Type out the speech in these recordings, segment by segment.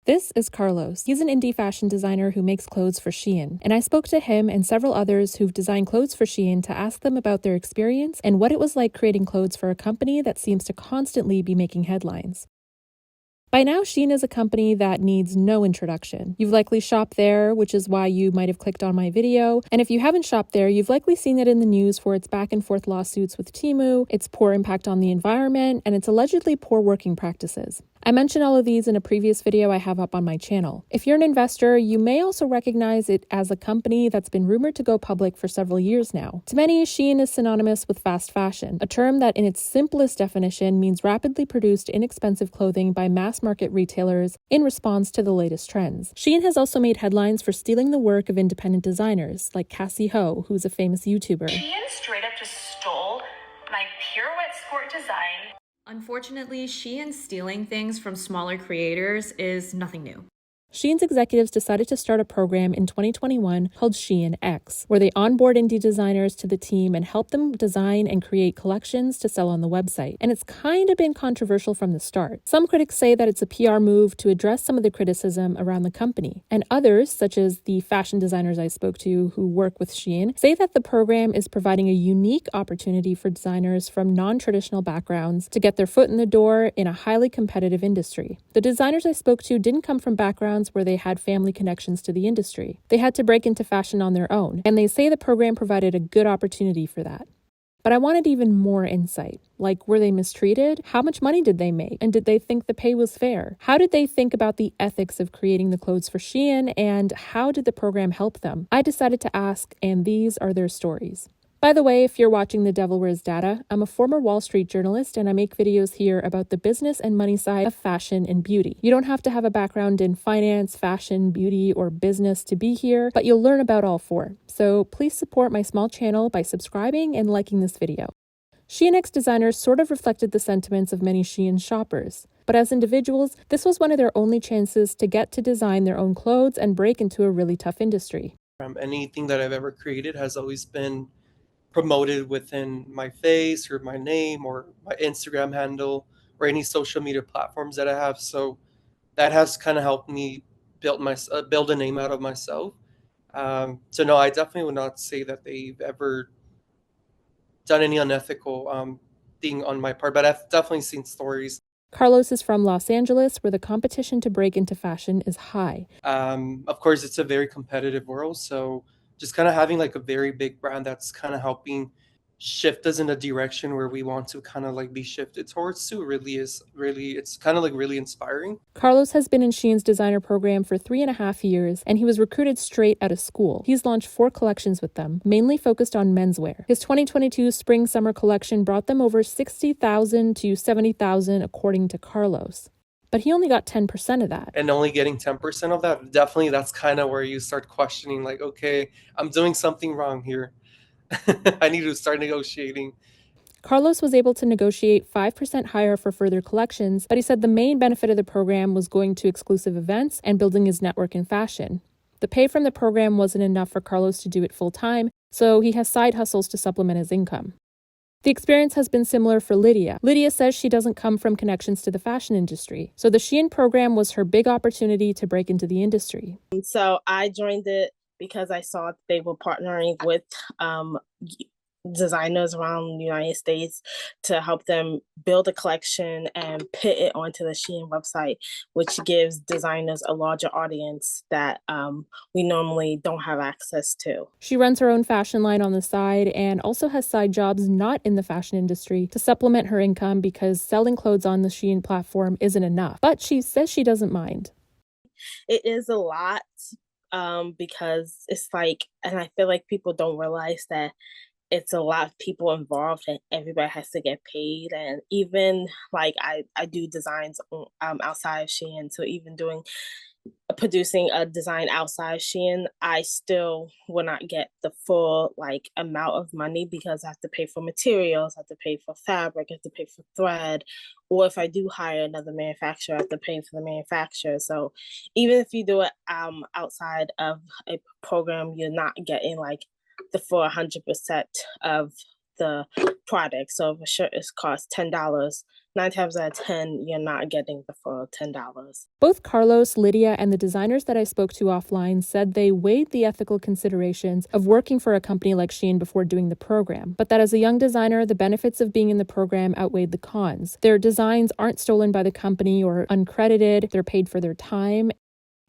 This is Carlos. He's an indie fashion designer who makes clothes for Shein. And I spoke to him and several others who've designed clothes for Shein to ask them about their experience and what it was like creating clothes for a company that seems to constantly be making headlines. By now, Shein is a company that needs no introduction. You've likely shopped there, which is why you might have clicked on my video. And if you haven't shopped there, you've likely seen it in the news for its back and forth lawsuits with Temu, its poor impact on the environment, and its allegedly poor working practices. I mentioned all of these in a previous video I have up on my channel. If you're an investor, you may also recognize it as a company that's been rumored to go public for several years now. To many, Shein is synonymous with fast fashion, a term that in its simplest definition means rapidly produced, inexpensive clothing by mass market retailers in response to the latest trends. Shein has also made headlines for stealing the work of independent designers, like Cassie Ho, who's a famous YouTuber. Shein straight up just stole my pirouette skirt design. Unfortunately, Shein stealing things from smaller creators is nothing new. Shein's executives decided to start a program in 2021 called Shein X, where they onboard indie designers to the team and help them design and create collections to sell on the website. And it's kind of been controversial from the start. Some critics say that it's a PR move to address some of the criticism around the company. And others, such as the fashion designers I spoke to who work with Shein, say that the program is providing a unique opportunity for designers from non-traditional backgrounds to get their foot in the door in a highly competitive industry. The designers I spoke to didn't come from backgrounds where they had family connections to the industry. They had to break into fashion on their own, and they say the program provided a good opportunity for that. But I wanted even more insight. Like, were they mistreated? How much money did they make? And did they think the pay was fair? How did they think about the ethics of creating the clothes for Shein, and how did the program help them? I decided to ask, and these are their stories. By the way, if you're watching The Devil Wears Data, I'm a former Wall Street journalist and I make videos here about the business and money side of fashion and beauty. You don't have to have a background in finance, fashion, beauty, or business to be here, but you'll learn about all four. So please support my small channel by subscribing and liking this video. Shein X designers sort of reflected the sentiments of many Shein shoppers. But as individuals, this was one of their only chances to get to design their own clothes and break into a really tough industry. Anything that I've ever created has always been promoted within my face or my name or my Instagram handle or any social media platforms that I have. So that has kind of helped me build a name out of myself. So no, I definitely would not say that they've ever done any unethical thing on my part, but I've definitely seen stories. Carlos is from Los Angeles, where the competition to break into fashion is high. Of course, it's a very competitive world, so just kind of having like a very big brand that's kind of helping shift us in a direction where we want to kind of like be shifted towards too it's kind of like really inspiring. Carlos has been in Shein's designer program for 3.5 years, and he was recruited straight out of school. He's launched 4 collections with them, mainly focused on menswear. His 2022 spring-summer collection brought them over $60,000 to $70,000 according to Carlos. But he only got 10% of that. And only getting 10% of that, definitely that's kind of where you start questioning, like, okay, I'm doing something wrong here. I need to start negotiating. Carlos was able to negotiate 5% higher for further collections, but he said the main benefit of the program was going to exclusive events and building his network in fashion. The pay from the program wasn't enough for Carlos to do it full-time, so he has side hustles to supplement his income. The experience has been similar for Lydia. Lydia says she doesn't come from connections to the fashion industry, so the Shein program was her big opportunity to break into the industry. So I joined it because I saw they were partnering with designers around the United States to help them build a collection and put it onto the Shein website, which gives designers a larger audience that we normally don't have access to. She runs her own fashion line on the side and also has side jobs not in the fashion industry to supplement her income because selling clothes on the Shein platform isn't enough. But she says she doesn't mind. It is a lot because it's like, and I feel like people don't realize that it's a lot of people involved and everybody has to get paid. And even like I do designs outside of Shein, so even producing a design outside Shein, I still will not get the full like amount of money because I have to pay for materials, I have to pay for fabric, I have to pay for thread, or if I do hire another manufacturer, I have to pay for the manufacturer. So even if you do it outside of a program, you're not getting like the full 100% of the product. So if a shirt is cost $10, 9 times out of 10, you're not getting the full $10. Both Carlos, Lydia, and the designers that I spoke to offline said they weighed the ethical considerations of working for a company like Shein before doing the program, but that as a young designer, the benefits of being in the program outweighed the cons. Their designs aren't stolen by the company or uncredited, they're paid for their time,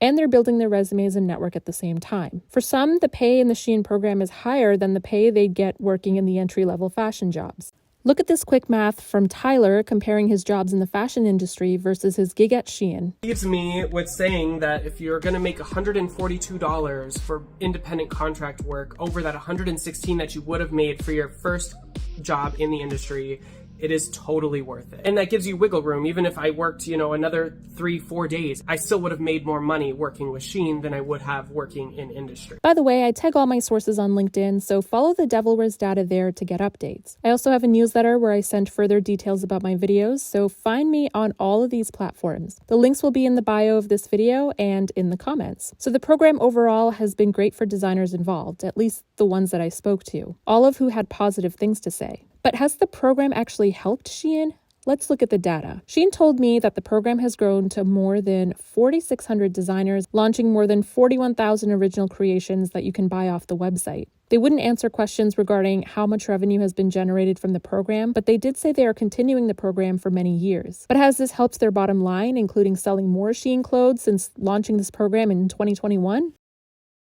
and they're building their resumes and network at the same time. For some, the pay in the Shein program is higher than the pay they'd get working in the entry-level fashion jobs. Look at this quick math from Tyler comparing his jobs in the fashion industry versus his gig at Shein. Leaves me with saying that if you're going to make $142 for independent contract work over that $116 that you would have made for your first job in the industry, it is totally worth it. And that gives you wiggle room. Even if I worked, another 3-4 days, I still would have made more money working with Shein than I would have working in industry. By the way, I tag all my sources on LinkedIn, so follow the Devil Wears Data there to get updates. I also have a newsletter where I send further details about my videos, so find me on all of these platforms. The links will be in the bio of this video and in the comments. So the program overall has been great for designers involved, at least the ones that I spoke to, all of who had positive things to say. But has the program actually helped Shein? Let's look at the data. Shein told me that the program has grown to more than 4,600 designers, launching more than 41,000 original creations that you can buy off the website. They wouldn't answer questions regarding how much revenue has been generated from the program, but they did say they are continuing the program for many years. But has this helped their bottom line, including selling more Shein clothes since launching this program in 2021?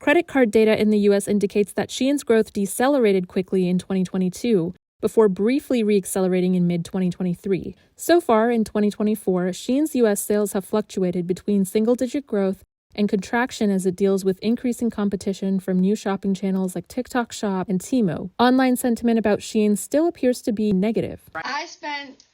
Credit card data in the US indicates that Shein's growth decelerated quickly in 2022, before briefly re-accelerating in mid-2023. So far, in 2024, Shein's U.S. sales have fluctuated between single-digit growth and contraction as it deals with increasing competition from new shopping channels like TikTok Shop and Temu. Online sentiment about Shein still appears to be negative. I spent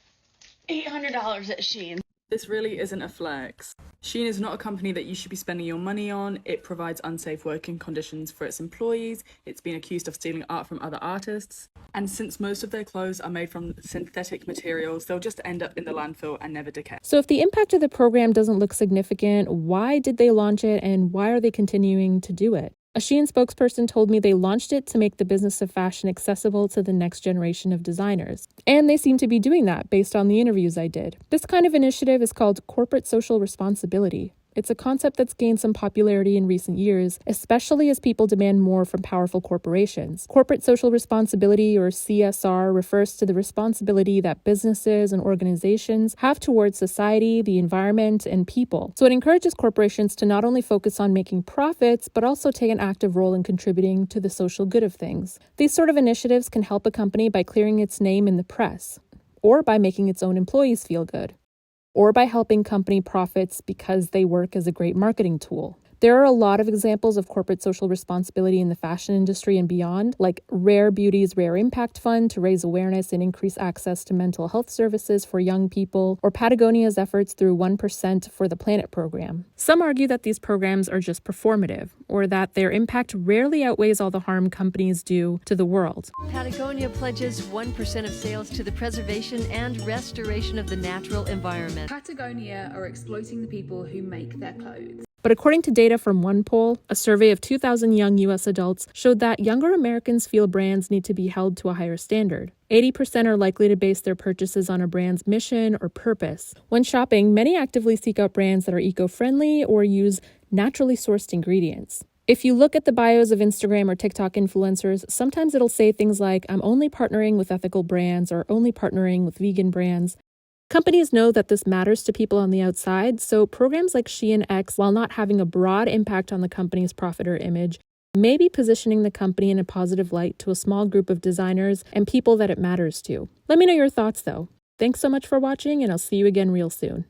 $800 at Shein. This really isn't a flex. Shein is not a company that you should be spending your money on. It provides unsafe working conditions for its employees. It's been accused of stealing art from other artists. And since most of their clothes are made from synthetic materials, they'll just end up in the landfill and never decay. So if the impact of the program doesn't look significant, why did they launch it and why are they continuing to do it? A Shein spokesperson told me they launched it to make the business of fashion accessible to the next generation of designers. And they seem to be doing that based on the interviews I did. This kind of initiative is called corporate social responsibility. It's a concept that's gained some popularity in recent years, especially as people demand more from powerful corporations. Corporate social responsibility, or CSR, refers to the responsibility that businesses and organizations have towards society, the environment, and people. So it encourages corporations to not only focus on making profits, but also take an active role in contributing to the social good of things. These sort of initiatives can help a company by clearing its name in the press, or by making its own employees feel good, or by helping company profits because they work as a great marketing tool. There are a lot of examples of corporate social responsibility in the fashion industry and beyond, like Rare Beauty's Rare Impact Fund to raise awareness and increase access to mental health services for young people, or Patagonia's efforts through 1% for the Planet program. Some argue that these programs are just performative, or that their impact rarely outweighs all the harm companies do to the world. Patagonia pledges 1% of sales to the preservation and restoration of the natural environment. Patagonia are exploiting the people who make their clothes. But according to data from one poll, a survey of 2,000 young U.S. adults showed that younger Americans feel brands need to be held to a higher standard. 80% are likely to base their purchases on a brand's mission or purpose. When shopping, many actively seek out brands that are eco-friendly or use naturally sourced ingredients. If you look at the bios of Instagram or TikTok influencers, sometimes it'll say things like, "I'm only partnering with ethical brands," or "only partnering with vegan brands." Companies know that this matters to people on the outside, so programs like Shein X, while not having a broad impact on the company's profit or image, may be positioning the company in a positive light to a small group of designers and people that it matters to. Let me know your thoughts, though. Thanks so much for watching, and I'll see you again real soon.